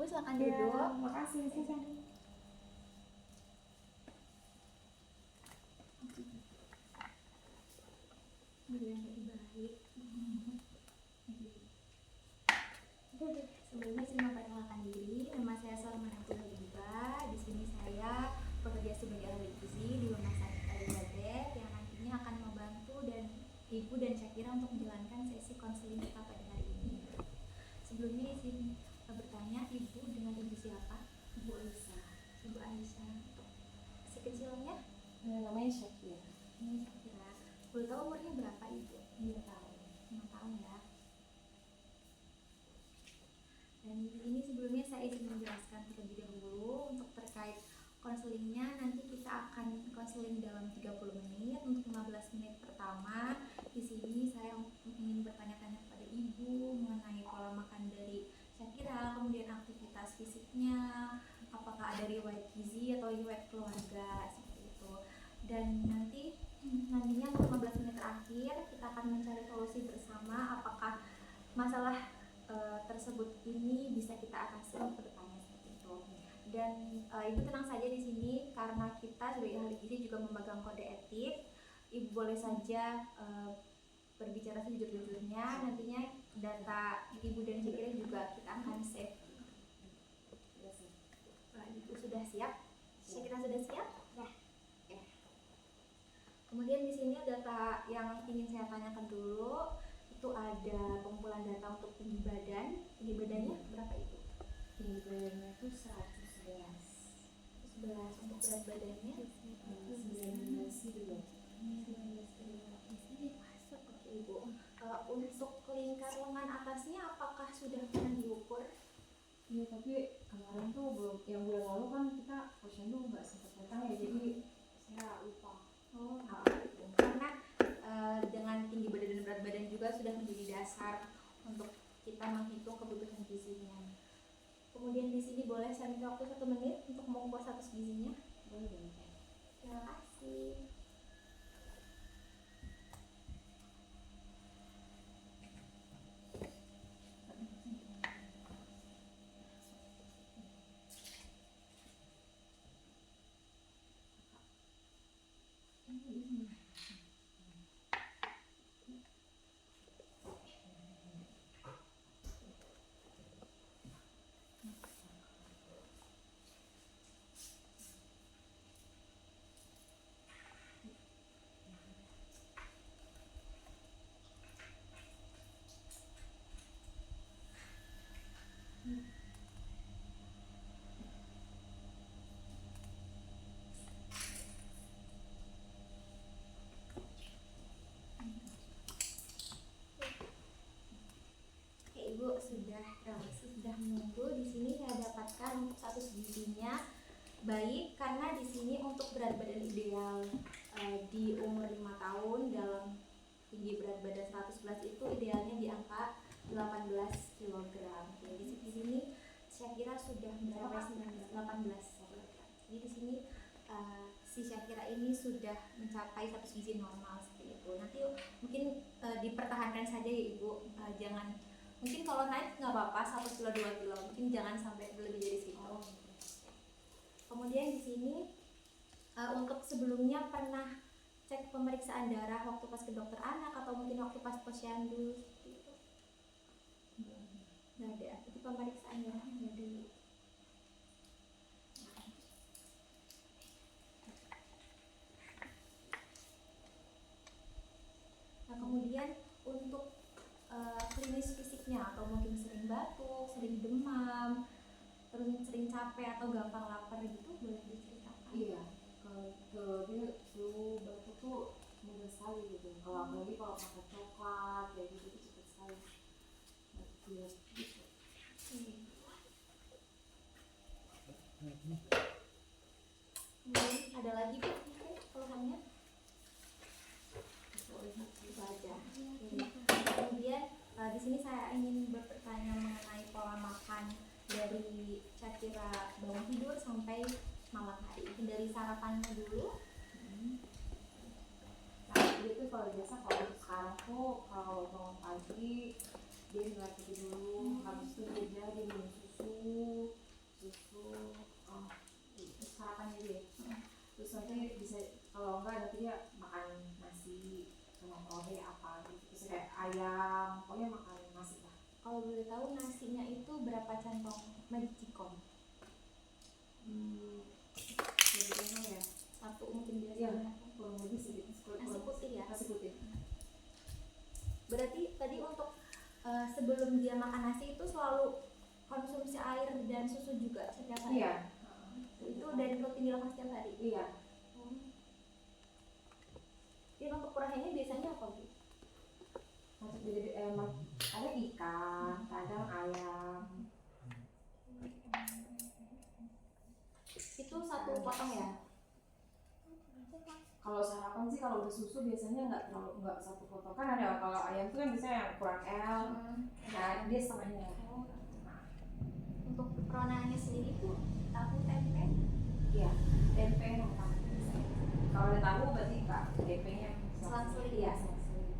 silakan Ya, duduk. makasih. Sebelumnya saya memperkenalkan diri, nama saya Salma Nabil Haliba. Di sini saya bekerja sebagai ahli gizi di Rumah Sakit Elizabeth yang nantinya akan membantu dan Ibu dan Syakira untuk menjalankan sesi konseling kita pada hari ini. Sebelumnya izin bertanya, Ibu dengan Ibu siapa? Ibu Aisyah. Ibu Aisyah. Si kecilnya? Namanya Syakira. Ini Syakira. Boleh tahu umurnya berapa Ibu? 5 tahun. 5 tahun ya. Dan di sini sebelumnya saya izin menjelaskan terlebih dahulu untuk terkait konselingnya. Nanti kita akan konseling dalam 30 menit. Untuk 15 menit pertama, di sini saya ingin bertanya-tanya kepada Ibu mengenai pola makan dari Syakira, kemudian aktivitas fisiknya, apakah ada riwayat gizi atau riwayat keluarga seperti itu. Dan nantinya untuk 15 menit terakhir kita akan mencari solusi bersama apakah masalah tersebut ini bisa kita atasi ke depannya seperti itu. Dan Ibu tenang saja di sini karena kita sebagai ahli gizi juga memegang kode etik. Ibu boleh saja berbicara sejujur-jujurnya. Nantinya data Ibu dan Syakira juga kita akan save. Ibu sudah siap? Syakira sudah siap? Ya. Kemudian di sini data yang ingin saya tanyakan dulu. Itu ada pengumpulan data untuk tinggi badan. Tinggi badannya berapa Ibu? Tinggi badannya itu 111. 11. Untuk berat badannya 19 kilo. 19 kilo. Ini masuk. Oke Ibu. Untuk lingkar lengan atasnya apakah sudah pernah diukur? Iya, tapi kemarin tuh belum, yang bulan lalu kan kita posyandu nggak sempat datang ya, jadi saya lupa. Oh, karena dengan tinggi badan dan berat badan juga sudah menjadi dasar untuk kita menghitung kebutuhan gizinya. Kemudian di sini boleh saya minta waktu 1 menit untuk mengukur status gizinya. Boleh. Terima kasih. Ibu sudah menunggu. Di sini saya dapatkan untuk status gizinya baik karena di sini untuk berat badan ideal di umur 5 tahun dalam tinggi berat badan 111 itu idealnya di angka 18 kg. Jadi di sini Syakira sudah mencapai 18 kg. Jadi di sini si Syakira ini sudah mencapai status gizi normal seperti itu. Nanti mungkin dipertahankan saja ya Ibu, jangan. Mungkin kalau naik nggak apa-apa 1 kilo 2 kilo, mungkin jangan sampai lebih dari situ. Kemudian di sini untuk sebelumnya pernah cek pemeriksaan darah waktu pas ke dokter anak atau mungkin waktu pas posyandu seperti itu? Nggak ada. Itu pemeriksaan darahnya nggak ada. Nah kemudian untuk klinis fisiknya atau mungkin sering batuk, sering demam, terus sering capek atau gampang lapar gitu, boleh diceritakan? Iya, kalau dia flu batuk tuh mudah sekali gitu. Kalau apalagi kalau makan coklat kayak gitu tuh cepat sekali. Iya. Kemudian ada lagi Bu, mungkin keluhannya? Itu aja. Kemudian di sini saya ingin bertanya mengenai pola makan dari Syakira bangun tidur sampai malam hari. Mungkin dari sarapannya dulu. Nah, dia tuh kalau biasa kalau sekarang tuh kalau bangun pagi dia ngeliatin dulu, habis itu dia minum susu, oleh apa gitu, terus kayak ayam, pokoknya makan nasi lah. Kalau boleh tahu nasinya itu berapa centong magicom? Sebenarnya ya, Satu mungkin iya, biasanya. kurang lebih sedikit. Nasi putih ya? Nasi putih. Berarti tadi untuk sebelum dia makan nasi itu selalu konsumsi air dan susu juga setiap hari? Iya. Itu dari rutin dilakukan setiap hari? Iya. Jadi untuk perahiannya biasanya apa, Bu? Untuk jadi ada ikan, kadang ayam. Itu satu potong ya? Kalau sarapan sih kalau udah susu biasanya nggak satu potong, kan ada kalau ayam tuh kan biasanya yang kurang L, nah dia setengahnya. Untuk peronaannya sendiri Bu, tahu tempe? Iya, tempe nomor. Kalau ada tahu berarti nggak tempe-nya Selang-seling ya? selang-seling.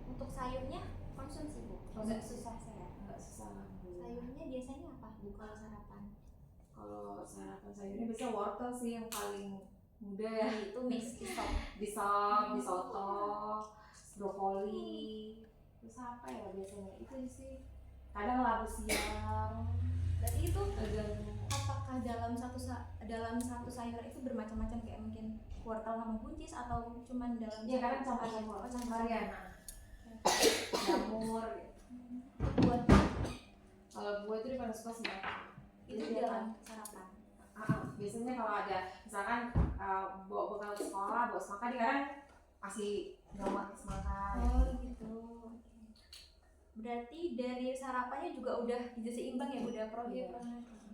Untuk sayurnya konsumsi Bu? Nggak susah saya. Nggak susah. Sayurnya biasanya apa Bu kalau sarapan? Kalau sarapan sayurnya biasanya wortel sih yang paling mudah ya. Itu mix di sop. Di sop, di soto, brokoli. Terus apa ya biasanya? Itu sih. Kadang labu siang. Berarti itu Agak apakah dalam satu sayur itu bermacam-macam kayak mungkin wortel sama buncis atau cuman dalam ya kadang campuran? campur varian. Jamur. Untuk buat Kalau buah itu dia paling suka sih. itu Jadi dalam sarapan. biasanya kalau ada misalkan bawa bekal sekolah, bawa semangka, dia kadang masih nggak makan semangka. Oh gitu. Berarti dari sarapannya juga udah gizi seimbang ya, udah protein.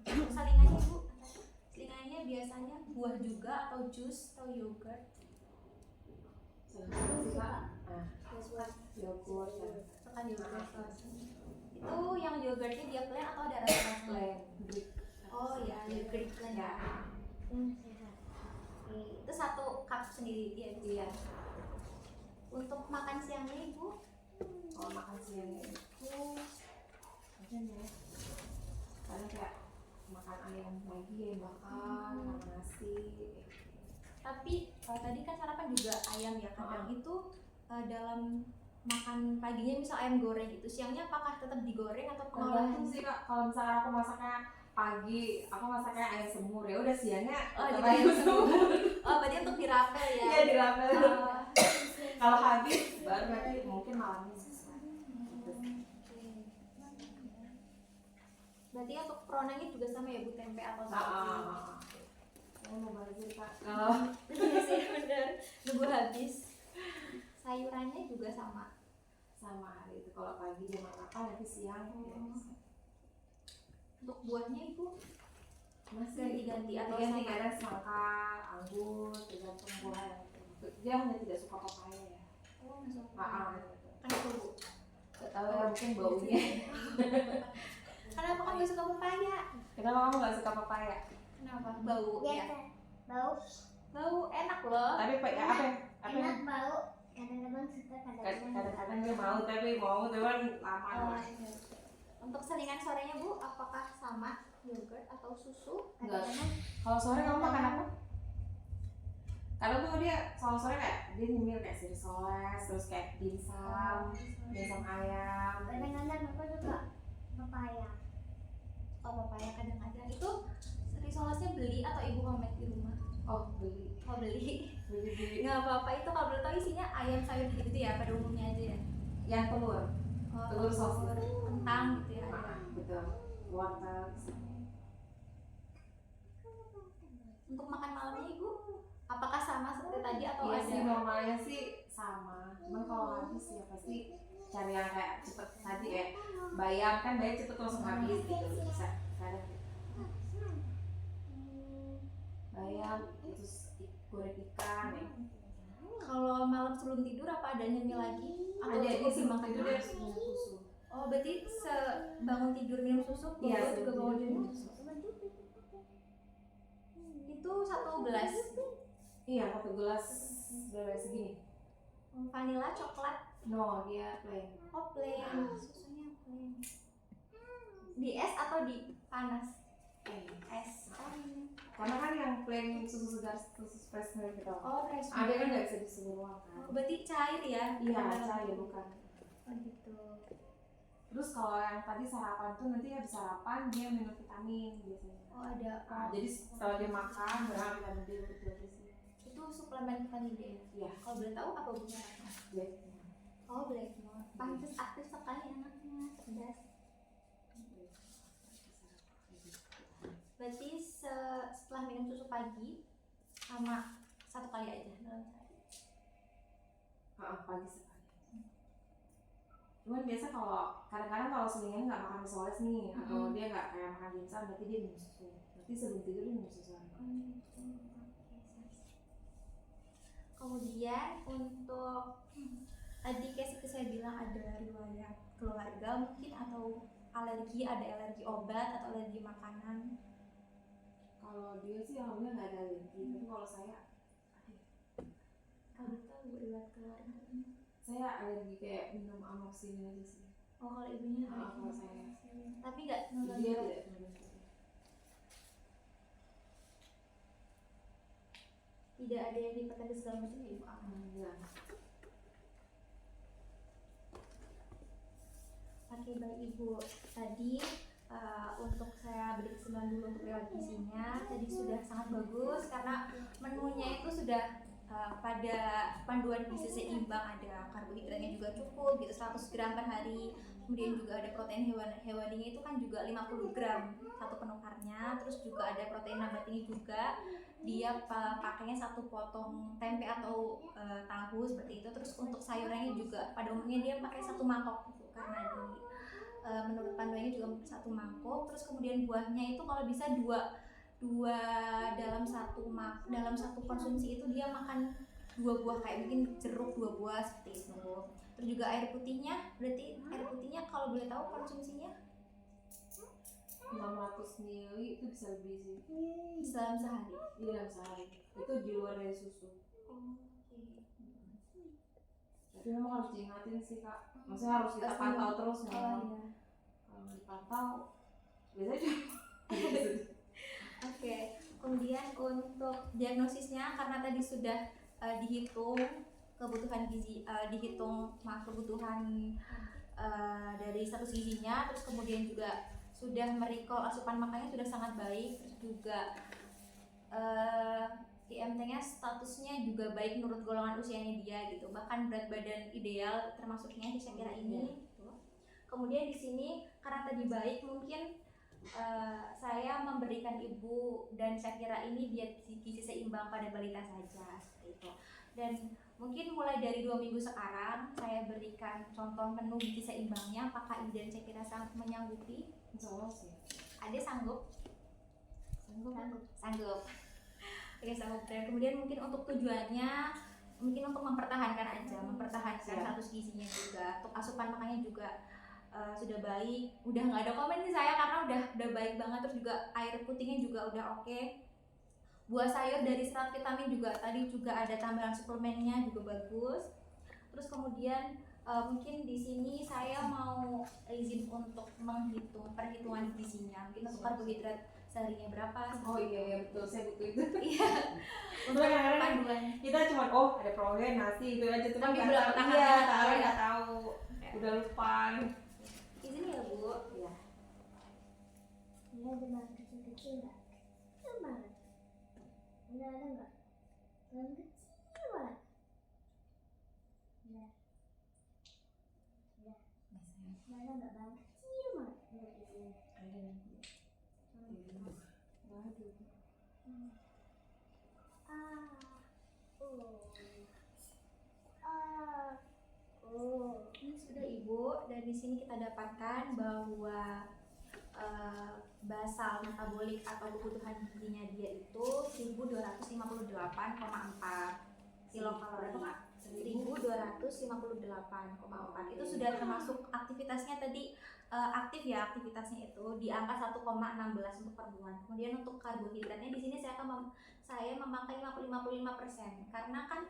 Salingannya Bu, salingannya biasanya buah juga atau jus atau yogurt? Yogurt ya. Tekan yogurt. Itu yang yogurtnya dia plain atau ada rasa-rasa? Plain. Oh ya, yogurt plain ya. Itu satu cup sendiri ya? Iya. Untuk makan siangnya Ibu? Kalau makan siangnya itu macam ya. Kadang kayak makan ayam lagi, ayam bakar, makan nasi. Tapi tadi kan sarapan juga ayam ya, kadang itu dalam makan paginya misal ayam goreng itu, siangnya apakah tetap digoreng atau pengolahan? Tergantung sih Kak, kalau misalnya aku masaknya pagi, aku masaknya ayam semur, ya udah siangnya jadi tetap ayam semur. Oh, berarti untuk dirapel ya? Iya, dirapel. Oh. Kalau habis baru nanti mungkin malamnya sesuai. Berarti untuk peronangnya juga sama ya Bu, tempe atau sapi? Saya mau bazir Kak. Kalau Iya sih bener, nunggu habis. Sayurannya juga sama? sama hari itu, kalau pagi jam 8 nanti siang ya. Untuk buahnya Ibu? Masih Ganti-ganti atau ganti sama? kadang semangka, anggur, tergantung buah yang dia hanya tidak suka papaya ya. Oh, masuk. Kenapa Bu? Gak tahu ya, mungkin baunya. Kenapa kamu gak suka papaya? Kenapa kamu gak suka papaya? Kenapa? Bau ya? Bau Bau enak loh. Tapi apa ya? enak, bau kadang-kadang suka, Kadang-kadang dia mau tapi kan lama. Oh, iya. Untuk selingan sorenya Bu, apakah sama yogurt atau susu? Enggak. Kalau sore kamu makan apa? Kalau tuh dia sore kayak dia nyemil kayak sirsoles, terus kayak dimsum ayam. kadang-kadang aku suka papaya. Oh, papaya kadang-kadang. Itu risolesnya beli atau Ibu homemade di rumah? Oh beli. Oh, beli. Beli. Nggak apa-apa, itu kalau boleh tahu isinya ayam sayur gitu ya, pada umumnya aja ya? Yang telur. Oh, Telur sosis. kentang gitu ya? Betul. Wortel. Untuk makan malamnya Ibu, apakah sama seperti tadi atau Iya ada? sih, normalnya sih sama. Cuman kalau habis ya pasti cari yang kayak cepet tadi kayak bayam kan, bayam cepet langsung habis gitu. Bisa kadang bayam terus goreng ikan ya. Kalau malam sebelum tidur apa ada nyemil lagi? Atau Ada cukup di dimakan itu dulu? dia harus minum susu. Oh, berarti bangun tidur minum susu, Iya, bangun juga bangun tidur minum susu. susu. Itu 1 gelas. Iya, 1 gelas udah segini. Vanilla, coklat, No, dia plain. oh plain, susunya plain. Di es atau di panas? Plain. Es. Oh, ini. Karena kan yang plain susu segar, susu fresh milk gitu. Oh, fresh Ada milk. kan nggak bisa disuruh ruang kan? Oh, berarti cair ya? Iya, Bukan dalam cair tubuh. bukan. Oh gitu. Terus kalau yang tadi sarapan tuh nanti habis sarapan dia minum vitamin biasanya. Oh ada. Nah, jadi setelah dia makan berapa vitamin D itu aja sih. Itu suplemen vitamin D. Iya. Kalau boleh tahu apa bunga? Black. Oh Blackmore. Pantes aktif sekali anaknya, cerdas. Berarti setelah minum susu pagi sama 1 kali aja dalam sehari. Pagi sekali. Cuman biasa kalau kadang-kadang kalau selingan nggak makan misoles nih atau dia nggak kayak makan dimsum berarti dia minum susu. Berarti sebelum tidur dia minum susu. Kemudian untuk tadi kayak seperti saya bilang ada riwayat keluarga mungkin atau alergi, ada alergi obat atau alergi makanan. Kalau dia sih alhamdulillah nggak ada alergi, tapi kalau saya Kalau tahu riwayat keluarga. saya alergi kayak minum amoxicillin aja sih. Oh kalau ibunya Kalau saya. tapi nggak Dia nurun. tidak minum. Tidak ada yang dipertanda segala macam ya ibu aman. Enggak. Oke baik ibu, tadi untuk saya beri kesimpulan dulu untuk riwayat gizinya tadi sudah sangat bagus karena menunya itu sudah pada panduan gizi seimbang, ada karbohidratnya juga cukup gitu 100 gram per hari, kemudian juga ada protein hewaninya itu kan juga 50 gram satu penukarnya, terus juga ada protein nabatinya juga, dia pakainya 1 potong tempe atau tahu seperti itu, terus untuk sayurannya juga pada umumnya dia pakai 1 mangkok gitu, karena di menurut panduannya juga 1 mangkok, terus kemudian buahnya itu kalau bisa dua dalam satu konsumsi itu dia makan 2 buah kayak mungkin jeruk 2 buah seperti itu. Terus juga air putihnya, berarti air putihnya kalau boleh tahu konsumsinya 600 ml itu bisa lebih sih. dalam sehari. Iya dalam sehari. Itu di luar dari susu. Tapi memang harus diingatin sih kak. Maksudnya harus kita Pasti. pantau terus Oh memang. iya. Kalau dipantau biasanya Oke. Kemudian untuk diagnosisnya karena tadi sudah dihitung kebutuhan gizi, kebutuhan dari status gizinya, terus kemudian juga sudah merecall asupan makannya sudah sangat baik, terus juga IMT-nya statusnya juga baik menurut golongan usianya dia gitu, bahkan berat badan ideal termasuknya di saya kira ini gitu. Kemudian di sini karena tadi baik mungkin saya memberikan ibu dan saya kira ini diet gizi seimbang pada balita saja seperti itu, dan mungkin mulai dari 2 minggu sekarang saya berikan contoh menu gizi seimbangnya, apakah ibu dan saya kira sangat menyanggupi? insya Allah sih. Ada sanggup? Sanggup. Oke, sanggup. Dan kemudian mungkin untuk tujuannya mungkin untuk mempertahankan status gizinya juga, untuk asupan makannya juga sudah baik. Udah nggak ada komen sih saya karena udah baik banget, terus juga air putihnya juga udah oke. Buah sayur dari serat vitamin juga tadi juga ada tambahan suplemennya juga bagus. Terus kemudian mungkin di sini saya mau izin untuk menghitung perhitungan gizinya, mungkin untuk karbohidrat seharinya berapa. Oh iya betul, saya butuh itu. Iya. Untuk Kadang-kadang panduan. kita cuma ada protein nasi itu aja, cuma Tapi nggak belum tahu. tahan. Iya, Oh, ya. nggak tahu. Udah lupa. Izin ya Bu. Iya. Ini ada bahan kecil-kecil nggak? Kecil banget. Ini ada nggak? Bahan kecil banget. Ya. Ya. Mana nggak bahan kecil banget? Nggak di sini. Ada nanti. Waduh. Ini sudah Ibu, dan di sini kita dapatkan bahwa basal metabolik atau kebutuhan gizinya dia itu 1258,4 kilokalori itu Kak. 1258,4 itu sudah termasuk aktivitasnya tadi, aktif ya aktivitasnya itu di angka 1,16 untuk per bulan. Kemudian untuk karbohidratnya di sini saya memakai 55% karena kan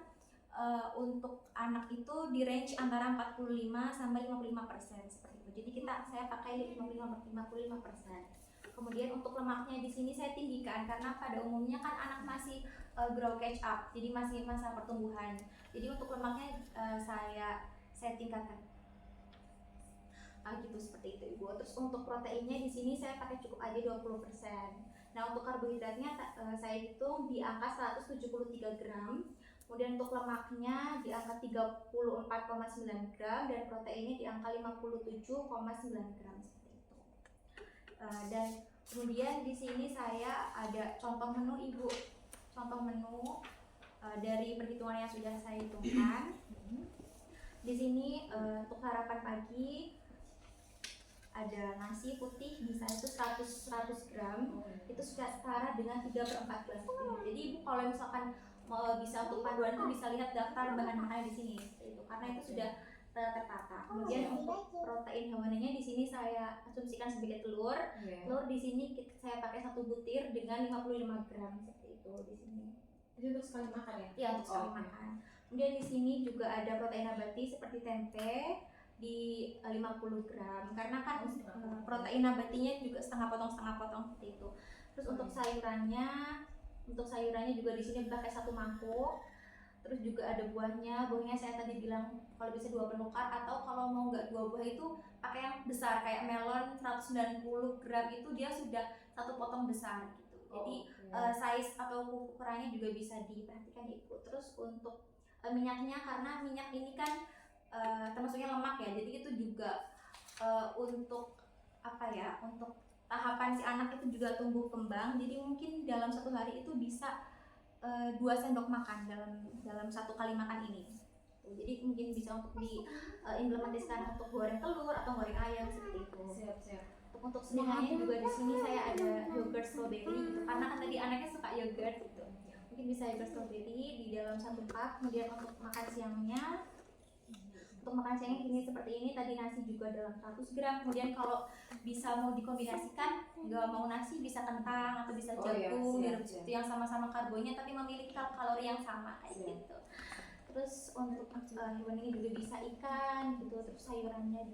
untuk anak itu di range antara 45 sampai 55% seperti itu. Jadi saya pakai 55%. Kemudian untuk lemaknya di sini saya tinggikan karena pada umumnya kan anak masih grow catch up, jadi masih masa pertumbuhan. Jadi untuk lemaknya saya tingkatkan. Gitu seperti itu Ibu. Terus untuk proteinnya di sini saya pakai cukup aja 20%. Nah, untuk karbohidratnya saya hitung di angka 173 gram. Kemudian untuk lemaknya di angka 34,9 gram dan proteinnya di angka 57,9 gram seperti itu. Dan kemudian di sini saya ada contoh menu Ibu. Contoh menu dari perhitungan yang sudah saya hitungkan. Di sini untuk sarapan pagi ada nasi putih bisa itu 100 gram, itu sudah setara dengan 3/4 gelas kopi. Jadi Ibu kalau misalkan mau bisa untuk panduan itu bisa lihat daftar bahan makanan di sini itu karena itu sudah tertata. Kemudian untuk protein hewaninya di sini saya asumsikan sebagai telur. Telur di sini saya pakai 1 butir dengan 55 gram seperti itu di sini. Itu untuk sekali makan ya? Iya, untuk sekali makan. Kemudian di sini juga ada protein nabati seperti tempe di 50 gram karena kan protein nabatinya juga setengah potong seperti itu. Terus untuk sayurannya juga di sini pakai 1 mangkuk. Terus juga ada buahnya saya tadi bilang kalau bisa 2 penukar atau kalau mau nggak 2 buah itu pakai yang besar kayak melon 190 gram itu dia sudah 1 potong besar gitu. Jadi size atau ukurannya juga bisa diperhatikan Ibu. Terus untuk minyaknya karena minyak ini kan termasuknya lemak ya, jadi itu juga untuk untuk tahapan si anak itu juga tumbuh kembang, jadi mungkin dalam 1 hari itu bisa 2 sendok makan dalam 1 kali makan ini. Jadi mungkin bisa untuk diimplementasikan untuk goreng telur atau goreng ayam seperti itu. Siap. Untuk selingannya juga di sini saya ada yogurt strawberry gitu, karena kan tadi anaknya suka yogurt gitu. Mungkin bisa yogurt strawberry di dalam 1 cup. Kemudian untuk makan siangnya gini seperti ini, tadi nasi juga dalam 100 gram. Kemudian kalau bisa mau dikombinasikan, nggak mau nasi bisa kentang atau bisa jagung gitu yang sama-sama karbonya tapi memiliki kalori yang sama kayak gitu. Terus untuk hewan ini juga bisa ikan gitu. Terus sayurannya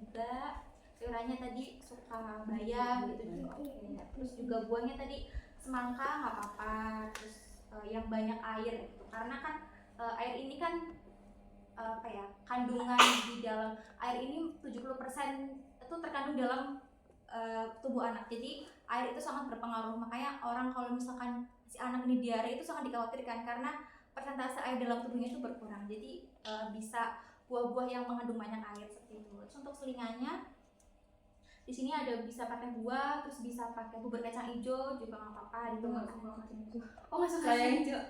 tadi suka bayam gitu juga oke. Terus juga buahnya tadi semangka nggak apa-apa. Terus yang banyak air gitu karena kan air ini kan kandungan di dalam air ini 70% itu terkandung dalam tubuh anak. Jadi air itu sangat berpengaruh. Makanya orang kalau misalkan si anak ini diare itu sangat dikhawatirkan karena persentase air dalam tubuhnya itu berkurang. Jadi bisa buah-buah yang mengandung banyak air seperti itu. Terus untuk selingannya di sini ada bisa pakai buah, terus bisa pakai bubur kacang hijau juga nggak apa-apa. Itu nggak masuk kacang hijau.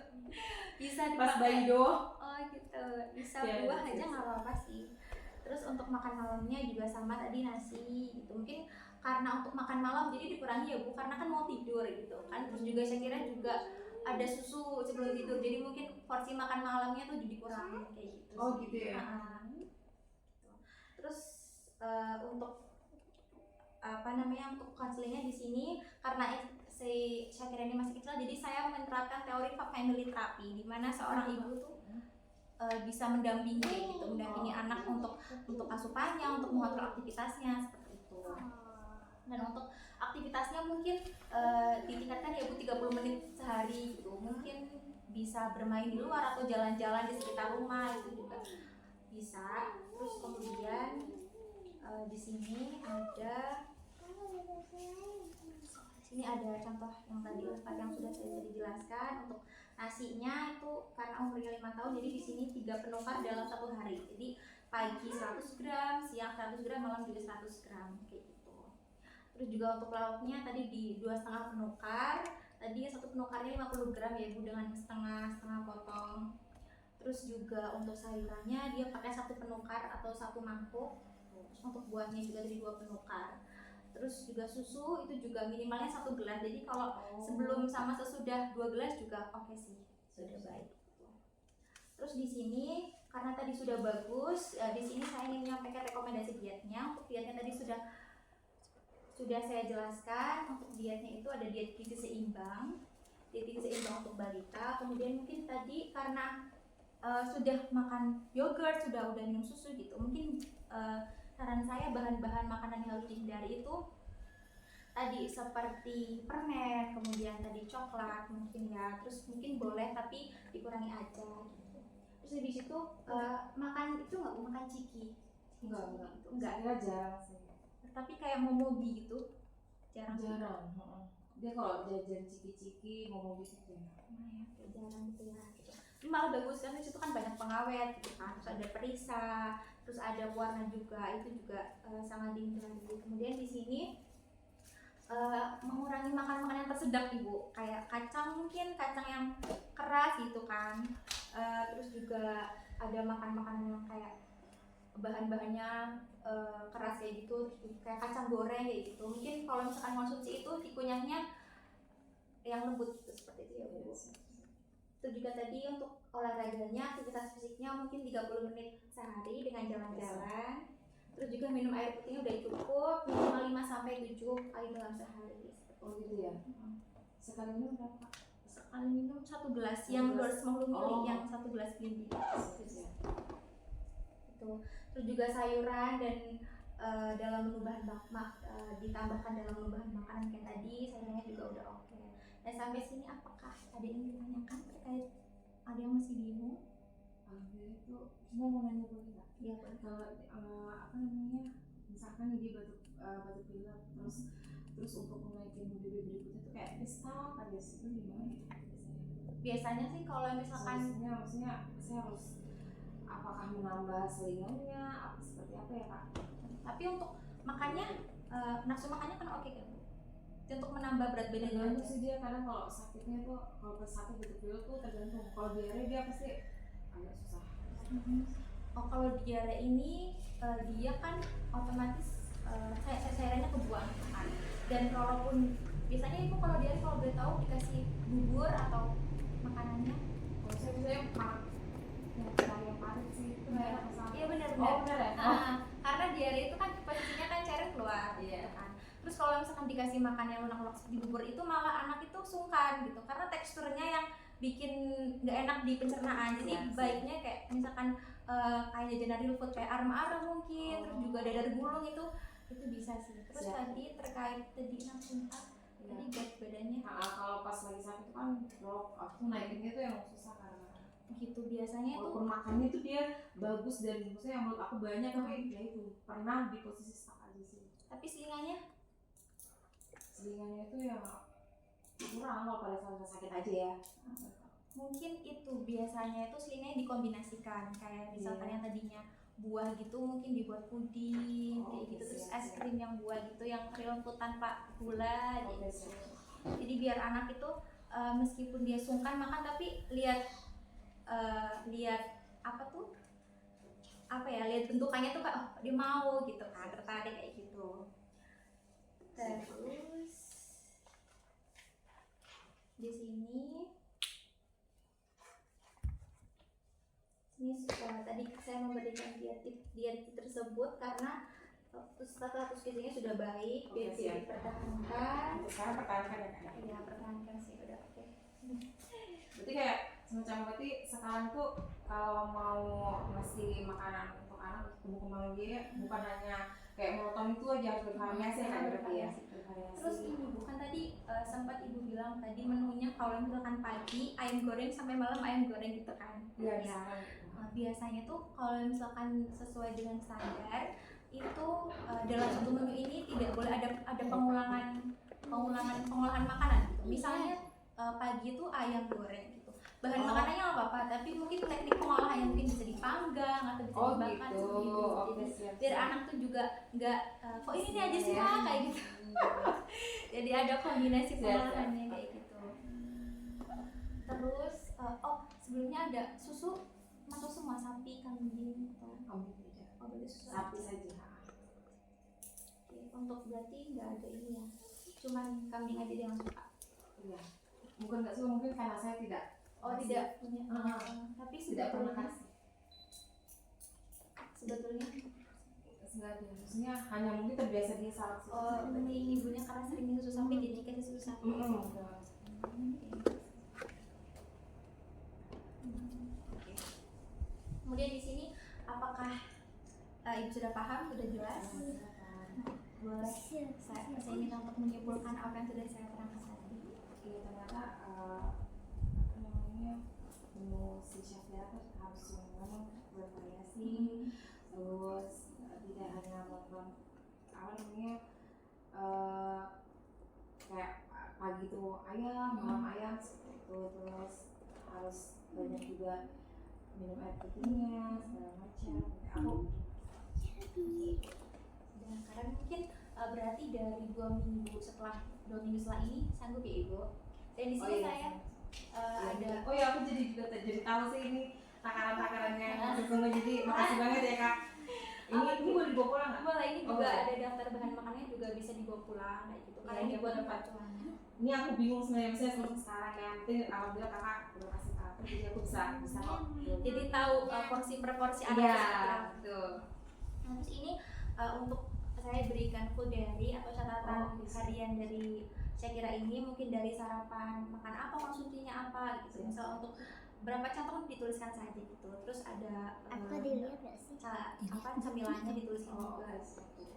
Bisa pas dipakai. bayi doang. Gitu. Bisa buah aja nggak apa-apa sih. Terus untuk makan malamnya juga sama tadi nasi gitu. Mungkin karena untuk makan malam jadi dikurangi ya Bu, karena kan mau tidur gitu kan. Terus juga saya kira juga ada susu sebelum tidur. Jadi mungkin porsi makan malamnya tuh dikurangi kayak gitu. Gitu ya. Terus untuk untuk konselingnya di sini karena saya kira ini masih kecil, jadi saya menerapkan teori family therapy di mana seorang ibu tuh bisa mendampingi anak untuk asupannya, untuk mengatur aktivitasnya seperti itu. Dan untuk aktivitasnya mungkin ditingkatkan ya Bu, 30 menit sehari gitu. Mungkin bisa bermain di luar atau jalan-jalan di sekitar rumah itu juga bisa. Terus kemudian di sini ada contoh yang tadi yang sudah saya jelaskan. Untuk nasinya itu karena umurnya 5 tahun, jadi di sini 3 penukar dalam 1 hari. Jadi pagi 100 gram, siang 100 gram, malam juga 100 gram kayak gitu. Terus juga untuk lauknya tadi di 2,5 penukar. Tadi 1 penukarnya 50 gram ya Bu, dengan setengah potong. Terus juga untuk sayurannya dia pakai 1 penukar atau 1 mangkuk. Terus untuk buahnya juga dari 2 penukar. Terus juga susu itu juga minimalnya 1 gelas. Jadi kalau sebelum sama sesudah 2 gelas juga oke sih, sudah baik. Terus di sini karena tadi sudah bagus, di sini saya ingin menyampaikan rekomendasi dietnya. Untuk dietnya tadi sudah saya jelaskan. Untuk dietnya itu ada diet gizi seimbang untuk balita. Kemudian mungkin tadi karena sudah makan yogurt, sudah minum susu gitu, mungkin saran saya bahan-bahan makanan yang harus dihindari itu tadi tadi seperti permen, kemudian tadi coklat mungkin ya, terus mungkin boleh tapi dikurangi aja gitu. Terus habis itu makan itu nggak makan ciki? Enggak. Gitu. Enggak. Saya jarang sih. Tapi kayak momogi gitu jarang. Jarang. Dia kalau jajan ciki-ciki mau gitu jarang. Nah, ya, kayak jarang gitu ya. Gitu. Ini malah bagus kan, di situ kan banyak pengawet gitu kan. Terus ada perisa, terus ada warna juga, itu juga sangat dihindari. Kemudian di sini mengurangi makan-makanan yang tersedak ibu, kayak kacang mungkin kacang yang keras gitu kan. Terus juga ada makan-makanan yang kayak bahan-bahannya keras kayak gitu, terus kayak kacang goreng kayak gitu. Mungkin kalau misalkan konsumsi itu dikunyahnya yang lembut gitu, seperti itu ya bu. Itu juga tadi untuk olahraganya, aktivitas fisiknya mungkin 30 menit sehari dengan jalan-jalan. Terus juga minum air putihnya udah cukup, minimal 5 sampai 7 kali dalam sehari. Oh gitu ya. Sekali minum berapa? Sekali minum 1 gelas yang 250 ml, yang 1 gelas biji. Itu. Terus juga sayuran dan dalam menu bahan ditambahkan dalam menu bahan makanan kayak tadi, sayurannya juga udah oke. Dan sampai sini apakah ada yang ditanyakan terkait, ada yang masih bingung? Itu semua mau nanya boleh nggak? Iya boleh. Kalau apa namanya, misalkan dia batuk pilek, terus untuk menaikin BB berikutnya tuh kayak stop aja sih, itu gimana ya Biasanya sih kalau misalkan maksudnya saya harus apakah menambah selingannya apa seperti apa ya kak? tapi untuk makannya nafsu makannya kan oke kan bu? Untuk menambah berat badannya Tergantung aja. sih dia, kadang kalau sakitnya tuh kalau pas sakit batuk pilek tuh tergantung. Kalau diare dia pasti agak susah. Oh kalau diare ini dia kan otomatis cairannya kebuang kan. Dan kalaupun biasanya ibu kalau diare kalau boleh tahu dikasih bubur atau makanannya? Kalau saya biasanya yang parit sih itu nggak enak sama. Iya benar. Oh benar ya? Karena diare itu kan posisinya kan cairan keluar gitu kan. Terus kalau misalkan dikasih makan yang lunak-lunak seperti bubur itu malah anak itu sungkan gitu karena teksturnya yang bikin nggak enak di pencernaan. Jadi baiknya kayak misalkan kayak jajanan real food kayak arem-arem mungkin, terus juga dadar gulung itu bisa sih. Terus tadi terkait tadi nafsu tadi berat badannya. Kalau pas lagi sakit itu kan aku naikinnya tuh yang susah karena Gitu biasanya itu walaupun makannya tuh dia bagus dan maksudnya yang menurut aku banyak tapi ya itu pernah di posisi stuck aja sih. tapi selingannya itu ya kurang kalau pada saat sakit aja ya. mungkin itu biasanya itu selingnya dikombinasikan kayak misalkan yang tadinya buah gitu mungkin dibuat puding kayak gitu, terus es krim yang buah gitu yang real food tanpa gula gitu. Jadi biar anak itu meskipun dia sungkan makan tapi lihat lihat bentukannya tuh kayak dia mau gitu kan, tertarik kayak gitu. Terus di sini tadi saya memberikan diet tersebut karena status gizinya sudah baik, biar dipertahankan. Sekarang pertahankan ya kak? Iya pertahankan sih udah oke. Berarti kayak semacam berarti sekarang tuh kalau mau ngasih makanan untuk anak tumbuh kembang dia bukan hanya kayak monoton itu aja, harus bervariasi kan berarti ya. Terus ini bukan tadi sempat ibu bilang tadi menunya kalau misalkan pagi ayam goreng sampai malam ayam goreng gitu kan? Iya. Biasanya tuh kalau misalkan sesuai dengan standar itu dalam satu menu ini tidak boleh ada pengolahan makanan gitu. Misalnya pagi itu ayam goreng gitu, bahan makanannya nggak apa-apa tapi mungkin teknik pengolahannya mungkin bisa dipanggang atau bisa dibakar seperti itu. Jadi biar anak tuh juga nggak kok ini aja sih mah kayak gitu. Jadi ada kombinasi pengolahannya kayak gitu. Terus sebelumnya ada susu masuk semua sapi, kambing atau boleh susu sapi saja. Untuk berarti nggak ada ini ya, cuman kambing aja yang suka. Iya. Bukan nggak suka, mungkin karena saya tidak. Tidak punya. Tapi tidak pernah kasih. Sebetulnya nggak ada, maksudnya hanya mungkin terbiasa dia saat susu. Berarti ibunya karena sering minum susu sapi jadi kasih susu sapi. Kemudian di sini apakah ibu sudah paham, sudah jelas? Boleh saya minta untuk menyimpulkan apa yang sudah saya terangkan tadi. Iya, ternyata menu si Shakira tuh harus memang bervariasi, terus tidak hanya makan kayak pagi tuh ayam, malam ayam seperti itu, terus harus banyak juga minum air putihnya segala macam. Aku Dan karena mungkin berarti dari 2 minggu setelah ini sanggup ya Ibu. Dan di sini saya ada oh ya, aku jadi juga jadi tahu sih ini takaran-takarannya sesungguhnya, jadi makasih banget ya Kak. Ini boleh dibawa pulang nggak? boleh, ini juga ada daftar bahan makannya juga bisa dibawa pulang kayak gitu. Karena ini buat pacuan. Ini aku bingung sebenarnya, misalnya sebelum sekarang ya, nanti alhamdulillah Kakak udah kasih tahu, jadi aku bisa kok. Jadi tahu porsi per porsi ada Iya, seperti apa. betul. Nah, terus ini untuk saya berikan full diary atau catatan harian dari Shakira ini, mungkin dari sarapan makan apa, konsumsinya apa gitu. Misal untuk berapa cantong dituliskan saja gitu. Terus ada Aku dilihat gak sih? camilannya dituliskan juga. Iya.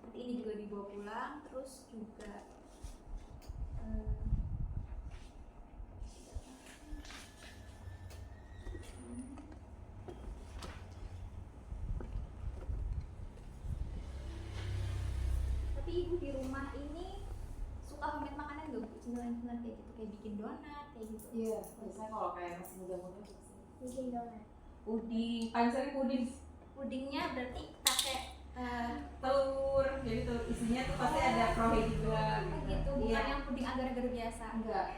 Nanti ini juga dibawa pulang. Terus juga tapi Ibu di rumah ini suka homemade makanan nggak Bu? Cemilan-cemilan kayak gitu, kayak bikin donat kayak gitu. Iya, biasanya kalau kayak masih muda-muda tuh sih. Bikin donat. Puding, paling sering puding. Pudingnya berarti pakai Telur, jadi telur isinya tuh pasti ada krohe juga gitu, bukan Iya. yang puding agar-agar biasa. Enggak,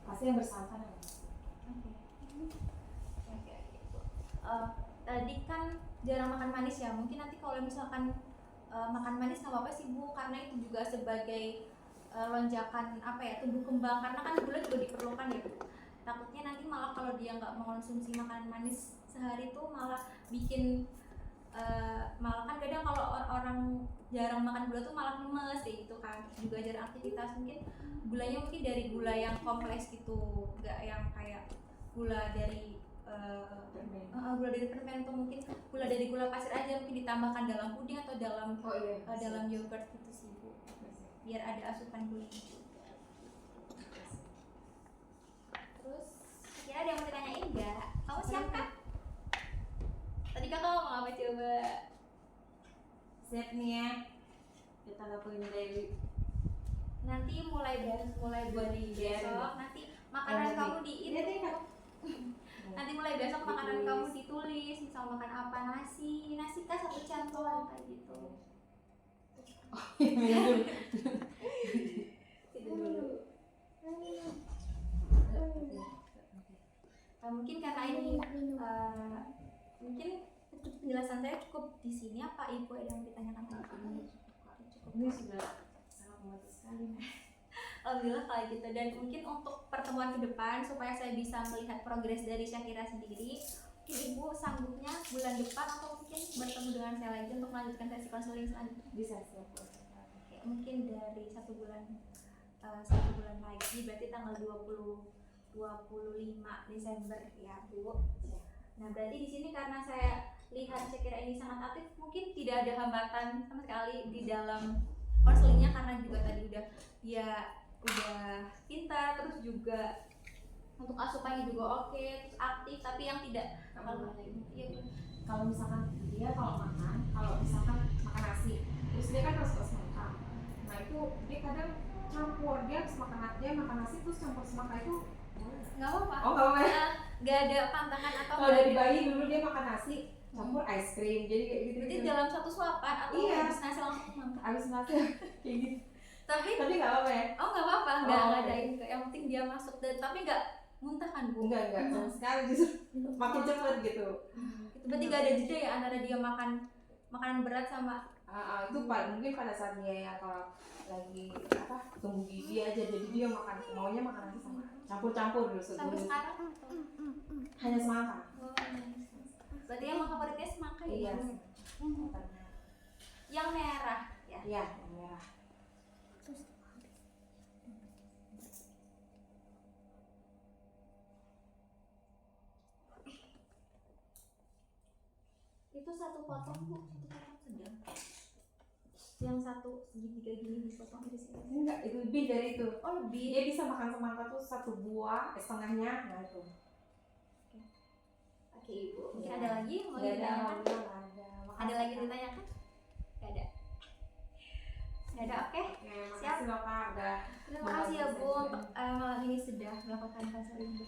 pasti yang bersantan ya. Oke, gitu. Tadi kan jarang makan manis ya, mungkin nanti kalau misalkan makan manis nggak apa-apa sih Bu, karena itu juga sebagai lonjakan apa ya, tumbuh kembang, karena kan gula juga diperlukan ya Bu. Takutnya nanti malah kalau dia nggak mengonsumsi makanan manis sehari tuh malah bikin malah kan kadang kalau orang jarang makan gula tuh malah lemes kayak gitu kan, juga jarang aktivitas. Mungkin gulanya mungkin dari gula yang kompleks gitu, nggak yang kayak gula dari gula dari permen, atau mungkin gula dari gula pasir aja, mungkin ditambahkan dalam puding atau dalam dalam yogurt gitu sih Bu, biar ada asupan gulanya juga. Terus kira ada yang mau ditanyain nggak? Kamu siap kan? Tadi Kakak ngomong apa coba? Siap nih ya, kita lakuin dari Nanti mulai buat di besok, nanti makanan kamu di itu. Nanti mulai besok makanan kamu ditulis, misal makan apa, nasi kah 1 cantong kayak gitu. Itu dulu. Mungkin karena ini mungkin penjelasan saya cukup di sini. Apa Ibu ada yang ditanyakan lagi? ini sudah sangat memuaskan sekali. Alhamdulillah kalau gitu. Dan mungkin untuk pertemuan ke depan supaya saya bisa melihat progres dari Shakira sendiri, mungkin Ibu sanggupnya bulan depan atau mungkin bertemu dengan saya lagi untuk melanjutkan sesi konseling selanjutnya. Bisa siap. Oke, mungkin dari 1 bulan lagi, berarti tanggal 25 Desember ya Bu. Nah berarti di sini karena saya lihat Shakira ini sangat aktif, mungkin tidak ada hambatan sama sekali di dalam konselingnya, karena juga tadi udah pintar, terus juga untuk asupannya juga oke, terus aktif, tapi yang tidak Kalau misalkan dia kalau misalkan makan nasi, terus dia kan harus makan. Nah itu dia kadang campur, dia habis makan nasi terus campur semangka itu nggak apa-apa. Oh nggak apa-apa ya? Nggak ada pantangan atau Kalau dari bayi dulu dia makan nasi campur es krim, jadi kayak gitu. berarti dalam satu suapan atau Iya. habis nasi langsung makan. Habis nasi kayak gitu. Tapi Tapi nggak apa-apa ya? oh nggak apa-apa, Oh, nggak oke. ngadain ke, yang penting dia masuk, dan tapi nggak muntah kan Bu? Enggak sama sekali, justru makin cepet gitu. Itu berarti nggak ada jeda ya antara dia makan makanan berat sama Itu mungkin pada saat dia yang kalau lagi tumbuh gigi aja, jadi dia maunya makan nasi sama campur-campur dulu sampai sebelum sekarang atau? hanya semangka. Oh, berarti yang favoritnya semangka ya? Iya. Yang merah ya? Iya, yang merah. Itu 1 potong Bu, 1 potong sedang. yang satu segitiga gini dipotong dari sini. Enggak, itu lebih dari itu. Oh lebih. Dia bisa makan semangka tuh 1 buah setengahnya, nah itu. Oke ibu. Mungkin Ya. ada lagi yang mau Nggak ada, ditanyakan? alhamdulillah nggak ada. Ada Makasih, lagi Kak. ditanyakan? Gak ada. Gak ada, oke. Oke, Siap. makasih loh Kak, udah Terima kasih ya Bu membantu untuk saya. malam ini sudah melakukan konseling